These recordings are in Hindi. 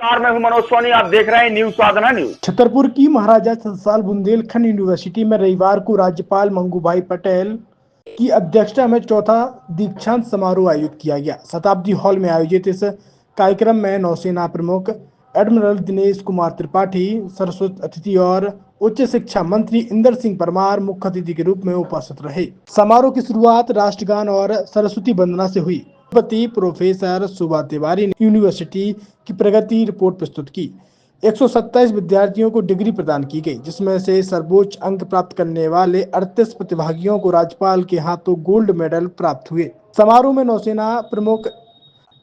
मैं हूं मनोज सोनी, आप देख रहे हैं न्यूज साधना न्यूज। छतरपुर की महाराजा सतसाल बुंदेलखंड यूनिवर्सिटी में रविवार को राज्यपाल मंगूभाई पटेल की अध्यक्षता में चौथा दीक्षांत समारोह आयोजित किया गया। शताब्दी हॉल में आयोजित इस कार्यक्रम में नौसेना प्रमुख एडमिरल दिनेश कुमार त्रिपाठी, सरस्वती अतिथि और उच्च शिक्षा मंत्री इंदर सिंह परमार मुख्य अतिथि के रूप में उपस्थित रहे। समारोह की शुरुआत राष्ट्रगान और सरस्वती वंदना से हुई। कुलपति प्रोफेसर सुभा तिवारी ने यूनिवर्सिटी की प्रगति रिपोर्ट प्रस्तुत की। 127 विद्यार्थियों को डिग्री प्रदान की गई, जिसमें से सर्वोच्च अंक प्राप्त करने वाले 38 प्रतिभागियों को राज्यपाल के हाथों गोल्ड मेडल प्राप्त हुए। समारोह में नौसेना प्रमुख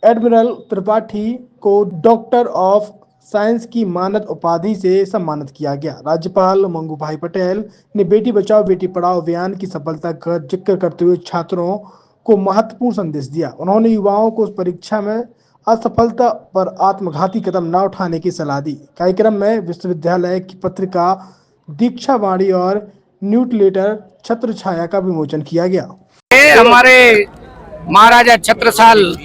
एडमिरल त्रिपाठी को डॉक्टर ऑफ साइंस की मानद उपाधि से सम्मानित किया गया। राज्यपाल मंगूभाई पटेल ने बेटी बचाओ बेटी पढ़ाओ अभियान की सफलता का जिक्र करते हुए छात्रों को महत्वपूर्ण संदेश दिया। उन्होंने युवाओं को उस परीक्षा में असफलता पर आत्मघाती कदम न उठाने की सलाह दी। कार्यक्रम में विश्वविद्यालय की पत्रिका दीक्षावाणी और न्यूज़लेटर छत्र छाया का विमोचन किया गया। हमारे महाराजा छत्रसाल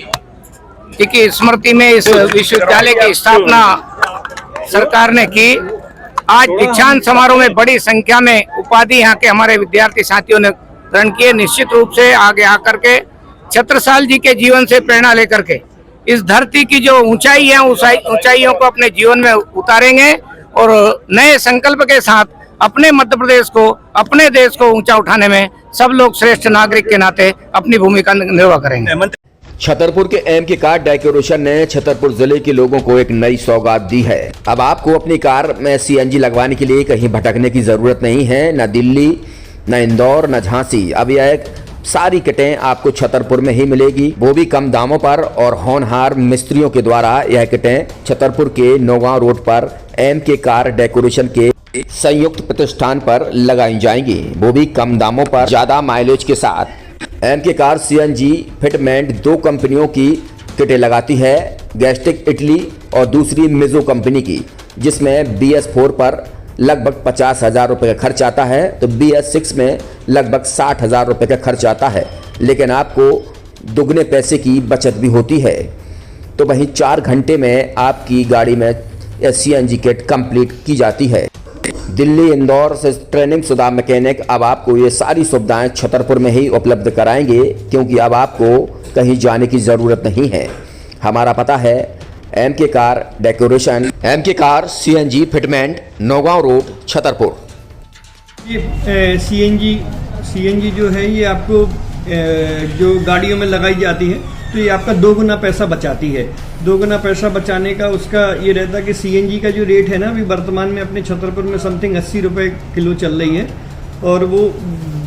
जी की स्मृति में इस विश्वविद्यालय की स्थापना सरकार ने की। आज दीक्षांत समारोह में बड़ी संख्या में उपाधि यहाँ के हमारे विद्यार्थी साथियों ने ग्रहण किए। निश्चित रूप से आगे आकर के छत्रसाल जी के जीवन से प्रेरणा लेकर के इस धरती की जो ऊंचाई है उस ऊंचाइयों को अपने जीवन में उतारेंगे और नए संकल्प के साथ अपने मध्य प्रदेश को, अपने देश को ऊंचा उठाने में सब लोग श्रेष्ठ नागरिक के नाते अपनी भूमिका निर्वाह करेंगे। छतरपुर के एमके कार डेकोरेशन ने छतरपुर जिले के लोगों को एक नई सौगात दी है। अब आपको अपनी कार में सीएनजी लगवाने के लिए कहीं भटकने की जरूरत नहीं है, न दिल्ली, न इंदौर, न झांसी। अब यह सारी किटें आपको छतरपुर में ही मिलेगी, वो भी कम दामों पर। और होनहार मिस्त्रियों के द्वारा यह किटें छतरपुर के नौगांव रोड पर एमके कार डेकोरेशन के संयुक्त प्रतिष्ठान पर लगाई जाएंगी, वो भी कम दामों पर, ज्यादा माइलेज के साथ। एमके कार सीएनजी फिटमेंट 2 कंपनियों की किटें लगाती है, गैस्टिक इटली और दूसरी मिजो कंपनी की, जिसमें BS4 पर लगभग 50,000 रुपये का खर्च आता है, तो BS6 में लगभग 60,000 रुपये का खर्च आता है। लेकिन आपको दुगने पैसे की बचत भी होती है। तो वहीं 4 घंटे में आपकी गाड़ी में सीएनजी किट कंप्लीट की जाती है। दिल्ली, इंदौर से ट्रेनिंग शुदा मैकेनिक अब आपको ये सारी सुविधाएं छतरपुर में ही उपलब्ध कराएंगे, क्योंकि अब आपको कहीं जाने की ज़रूरत नहीं है। हमारा पता है MK car decoration, MK car CNG fitment, Naugaon road, Chhatarpur. ये सीएनजी जो है ये आपको जो गाड़ियों में लगाई जाती है तो ये आपका 2 गुना पैसा बचाती है। 2 गुना पैसा बचाने का उसका ये रहता है कि सीएनजी का जो रेट है ना अभी वर्तमान में अपने छतरपुर में समथिंग 80 रुपये किलो चल रही है और वो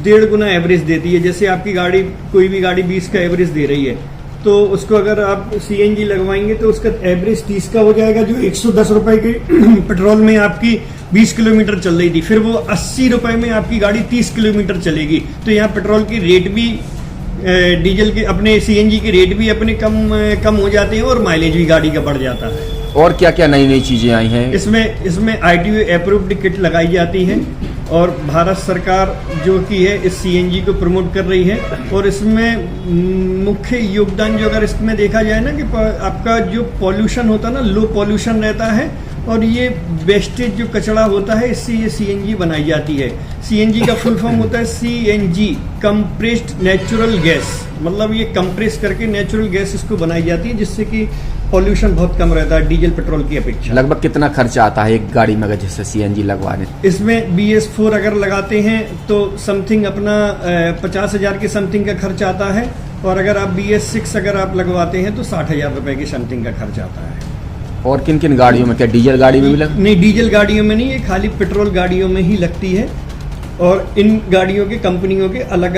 1.5 गुना एवरेज देती है। जैसे आपकी गाड़ी, कोई भी गाड़ी 20 का एवरेज दे रही है तो उसको अगर आप सीएनजी लगवाएंगे तो उसका एवरेज 30 का हो जाएगा, जो 110 रुपए के पेट्रोल में आपकी 20 किलोमीटर चल रही थी, फिर वो 80 रुपए में आपकी गाड़ी 30 किलोमीटर चलेगी। तो यहाँ पेट्रोल की रेट भी, डीजल के, अपने सीएनजी के रेट भी अपने कम हो जाते हैं और माइलेज भी गाड़ी का बढ़ जाता है। और क्या क्या नई नई चीजें आई हैं? इसमें ITO अप्रूव्ड किट लगाई जाती है और भारत सरकार जो की है इस सीएनजी को प्रमोट कर रही है। और इसमें मुख्य योगदान जो अगर इसमें देखा जाए ना कि आपका जो पॉल्यूशन होता है ना, लो पॉल्यूशन रहता है और ये वेस्टेज जो कचरा होता है इससे ये सीएनजी बनाई जाती है। सीएनजी का फुल फॉर्म होता है CNG, कंप्रेस्ड नेचुरल गैस, मतलब ये कंप्रेस करके नेचुरल गैस इसको बनाई जाती है, जिससे कि पॉल्यूशन बहुत कम रहता है डीजल पेट्रोल की अपेक्षा। लगभग कितना खर्चा आता है एक गाड़ी में अगर जैसे सीएनजी लगवाने? इसमें BS4 अगर लगाते हैं तो समथिंग अपना 50,000 के समथिंग का खर्च आता है और अगर आप BS6 अगर आप लगवाते हैं तो 60,000 रुपए की समथिंग का खर्च आता है। और किन किन गाड़ियों में, क्या डीजल गाड़ी में भी नहीं, डीजल गाड़ियों में नहीं, ये खाली पेट्रोल गाड़ियों में ही लगती है। और इन गाड़ियों के कंपनियों के अलग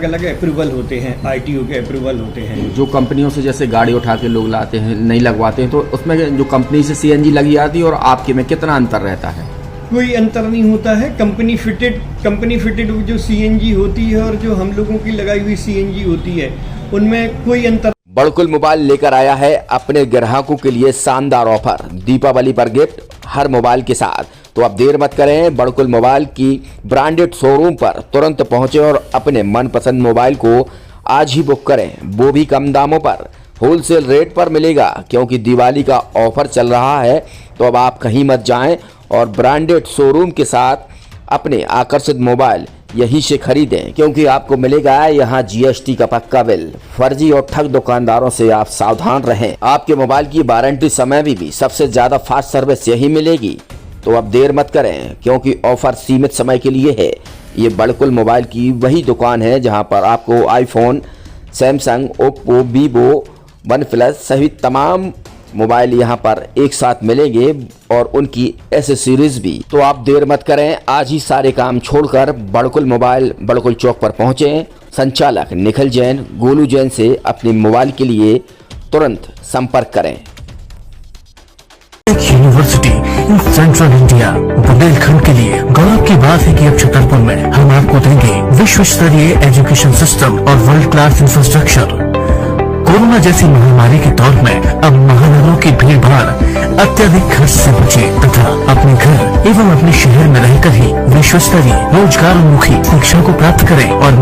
अलग अप्रूवल होते हैं, ITO के अप्रूवल होते हैं। जो कंपनियों से जैसे गाड़ी उठा के लोग लाते हैं, नहीं लगवाते हैं, तो उसमें जो कंपनी से सीएनजी लगी आती है और आपके में कितना अंतर रहता है? कोई अंतर नहीं होता है। कंपनी फिटेड जो सीएनजी होती है और जो हम लोगों की लगाई हुई सीएनजी होती है उनमें कोई अंतर। बड़कुल मोबाइल लेकर आया है अपने ग्राहकों के लिए शानदार ऑफर, दीपावली पर गिफ्ट हर मोबाइल के साथ। तो अब देर मत करें, बड़कुल मोबाइल की ब्रांडेड शोरूम पर तुरंत पहुंचे और अपने मनपसंद मोबाइल को आज ही बुक करें, वो भी कम दामों पर। होलसेल रेट पर मिलेगा, क्योंकि दिवाली का ऑफर चल रहा है। तो अब आप कहीं मत जाएं और ब्रांडेड शोरूम के साथ अपने आकर्षित मोबाइल यहीं से खरीदें, क्योंकि आपको मिलेगा यहाँ GST का पक्का बिल। फर्जी और ठग दुकानदारों से आप सावधान रहें। आपके मोबाइल की वारंटी समय में भी सबसे ज्यादा फास्ट सर्विस यही मिलेगी। तो अब देर मत करें, क्योंकि ऑफर सीमित समय के लिए है। ये बड़कुल मोबाइल की वही दुकान है जहां पर आपको iPhone, Samsung, Oppo, Vivo, OnePlus सहित तमाम मोबाइल यहां पर एक साथ मिलेंगे और उनकी एसेसरीज भी। तो आप देर मत करें, आज ही सारे काम छोड़कर बड़कुल मोबाइल बड़कुल चौक पर पहुंचें। संचालक निखिल जैन, गोलू जैन से अपने मोबाइल के लिए तुरंत संपर्क करें। University in central India Bundelkhand के लिए गौरव की बात है कि अब छतरपुर में हम आपको देंगे विश्व स्तरीय एजुकेशन सिस्टम और वर्ल्ड क्लास इंफ्रास्ट्रक्चर। कोरोना जैसी महामारी के दौर में अब महानगरों की भीड़ भाड़ अत्यधिक खर्च से बचे तथा अपने घर एवं अपने शहर में रहकर ही विश्व स्तरीय रोजगार उन्मुखी शिक्षा को प्राप्त करें और